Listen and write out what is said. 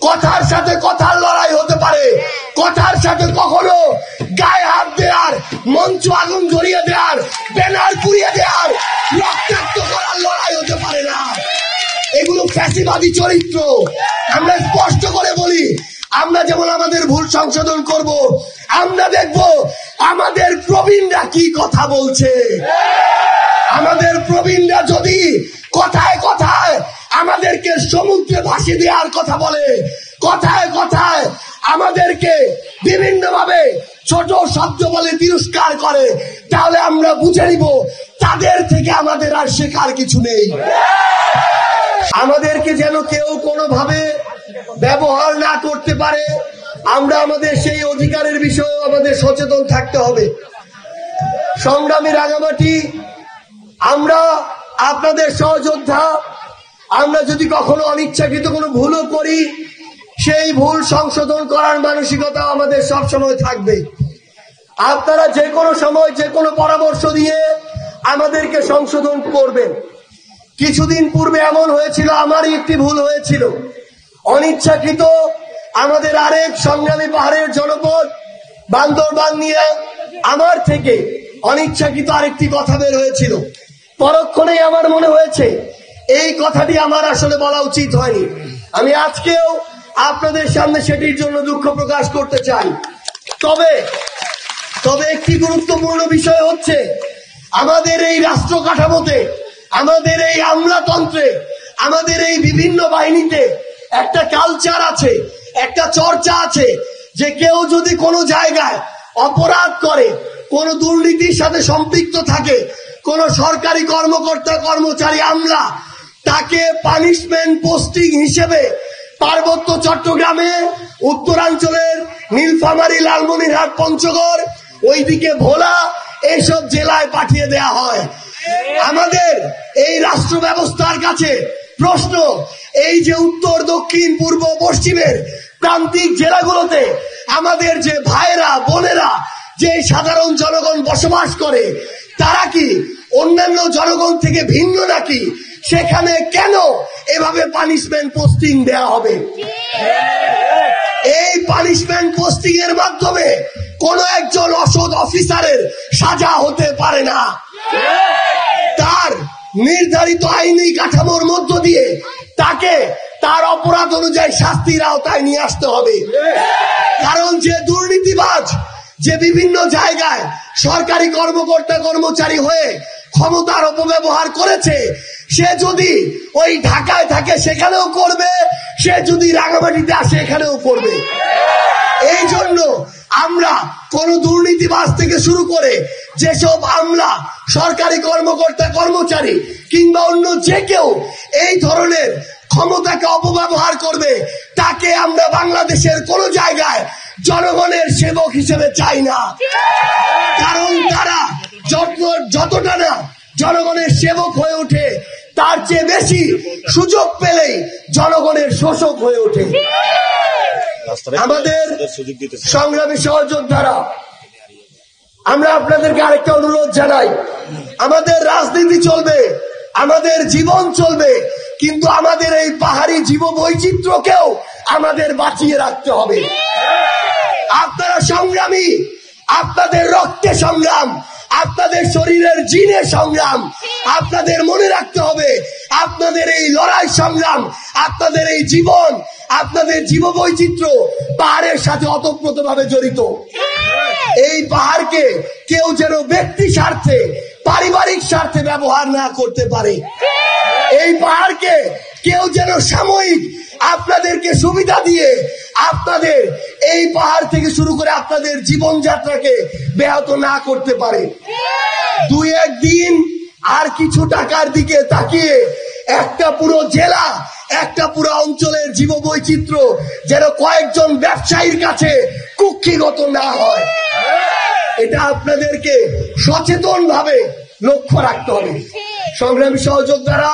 কথার সাথে কথার লড়াই হতে পারে, কথার সাথে কখনো গায়ে হাত দেওয়ার, মঞ্চ আগুন ধরিয়ে দেওয়ার, ব্যানার পুড়িয়ে দেওয়ার, রক্তাক্ত করার লড়াই হতে পারে না। এগুলো ফ্যাসিবাদী চরিত্র। আমরা স্পষ্ট করে বলি, আমরা যেমন আমাদের ভুল সংশোধন করব, আমরা দেখব আমাদের প্রবীণরা কি কথা বলছে। আমাদের প্রবীণরা যদি কথায় কথায় আমাদেরকে সমুদ্রে ভাসিয়ে দেওয়ার কথা বলে, কথায় কথায় আমাদেরকে বিভিন্ন ভাবে ছোট শব্দ বলে তিরস্কার করে, তাহলে আমরা বুঝে নিব তাদের থেকে আমাদের আর শেখার কিছু নেই। আমাদেরকে যেন কেউ কোনোভাবে ব্যবহার না করতে পারে, আমরা আমাদের সেই অধিকারের বিষয়ে আমাদের সচেতন থাকতে হবে। সংগ্রামী রাঙামাটি, আমরা আপনাদের সহযোদ্ধা। আমরা যদি কখনো অনিচ্ছাকৃত কোনো ভুলও করি, সেই ভুল সংশোধন করার মানসিকতা আমাদের সবসময় থাকবে। আপনারা যে কোনো সময় যে কোনো পরামর্শ দিয়ে আমাদেরকে সংশোধন করবেন। কিছুদিন পূর্বে এমন হয়েছিল, আমারই একটি ভুল হয়েছিল, অনিচ্ছাকৃত আমাদের আরেক সংগ্রামী পাহাড়ের জনপদ বান্দরবান নিয়ে আমার থেকে অনিচ্ছাকৃত আরেকটি কথা বের হয়েছিল। পরক্ষণেই আমার মনে হয়েছে এই কথাটি আমার আসলে বলা উচিত হয়নি। আমি আজকেও আপনাদের সামনে সেটির জন্য দুঃখ প্রকাশ করতে চাই। তবে একটি গুরুত্বপূর্ণ বিষয় হচ্ছে, আমাদের এই রাষ্ট্র কাঠামোতে, আমাদের এই আমলাতন্ত্রে, আমাদের এই বিভিন্ন বাহিনীতে একটা কালচার আছে, একটা চর্চা আছে যে কেউ যদি কোনো জায়গায় অপরাধ করে, কোন দুর্নীতির সাথে সম্পৃক্ত থাকে, কোন সরকারি কর্মকর্তা কর্মচারী আমলা, তাকে পানিশমেন্ট পোস্টিং হিসেবে পার্বত্য চট্টগ্রামে, উত্তরাঞ্চলের নীলফামারী, লালমনিরহাট, পঞ্চগড়, ওইদিকে ভোলা, এইসব জেলায় পাঠিয়ে দেয়া হয়। আমাদের এই রাষ্ট্র ব্যবস্থার কাছে প্রশ্ন, এই যে উত্তর, দক্ষিণ, পূর্ব, পশ্চিমের প্রান্তিক জেলাগুলোতে আমাদের যে ভাইরা বোনেরা, যে সাধারণ জনগণ বসবাস করে, তারা কি অন্যান্য জনগণ থেকে ভিন্ন নাকি? সেখানে কেন এভাবে পানিশমেন্ট পোস্টিং দেয়া হবে? এই পানিশমেন্ট পোস্টিং এর মাধ্যমে কোন একজন অসৎ অফিসারের সাজা হতে পারে না। তার নির্ধারিত আইনি কাঠামোর মধ্য দিয়ে তাকে তার অপরাধ অনুযায়ী শাস্তির আওতায় নিয়ে আসতে হবে। কারণ যে দুর্নীতিবাজ, যে বিভিন্ন জায়গায় সরকারি কর্মকর্তা কর্মচারী হয়ে ক্ষমতার অপব্যবহার করেছে, সে যদি ওই ঢাকায় থাকে সেখানেও করবে, সে যদি রাঙামাটিতে আসে এখানেও করবে। এই জন্য আমরা কোন দুর্নীতিবাজ থেকে শুরু করে যেসব আমলা, সরকারি কর্মকর্তা কর্মচারী কিংবা অন্য যে কেউ এই ধরনের ক্ষমতাকে অপব্যবহার করবে, তাকে আমরা বাংলাদেশের কোন জায়গায় জনগণের সেবক হিসেবে চাই না। কারণ তারা যতটা না জনগণের সেবক হয়ে ওঠে, তার চেয়ে বেশি সুযোগ পেলেই জনগণের শোষক হয়ে ওঠে। আমাদের সংগ্রামী সহযোদ্ধারা, আমরা আপনাদেরকে আরেকটা অনুরোধ জানাই, আমাদের রাজনীতি চলবে, আমাদের জীবন চলবে, কিন্তু আমাদের এই পাহাড়ি জীব বৈচিত্র্যকেও আমাদের বাঁচিয়ে রাখতে হবে। আপনারা সংগ্রামী, আপনাদের রক্তে সংগ্রাম, আপনাদের শরীরের জিনে সংগ্রাম, আপনাদের মনে রাখতে হবে আপনাদের এই লড়াই সংগ্রাম, আপনাদের এই জীবন, আপনাদের জীব বৈচিত্র্য পাহাড়ের সাথে ওতপ্রোতভাবে জড়িত। এই পাহাড়কে কেউ যেন ব্যক্তি স্বার্থে, পারিবারিক স্বার্থে ব্যবহার না করতে পারে। এই পাহাড়কে কেউ যেন সাময়িক আপনাদেরকে সুবিধা দিয়ে আপনাদের এই পাহাড় থেকে শুরু করে আপনাদের জীবনযাত্রাকে ব্যাহত না করতে পারে। দুই একদিন আর কিছু টাকার দিকে তাকিয়ে একটা পুরো জেলা, একটা পুরো অঞ্চলের জীব বৈচিত্র্য যেন কয়েকজন ব্যবসায়ীর কাছে কুক্ষিগত না হয়, এটা আপনাদেরকে সচেতন ভাবে লক্ষ্য রাখতে হবে। সংগ্রামী সহযোদ্ধারা।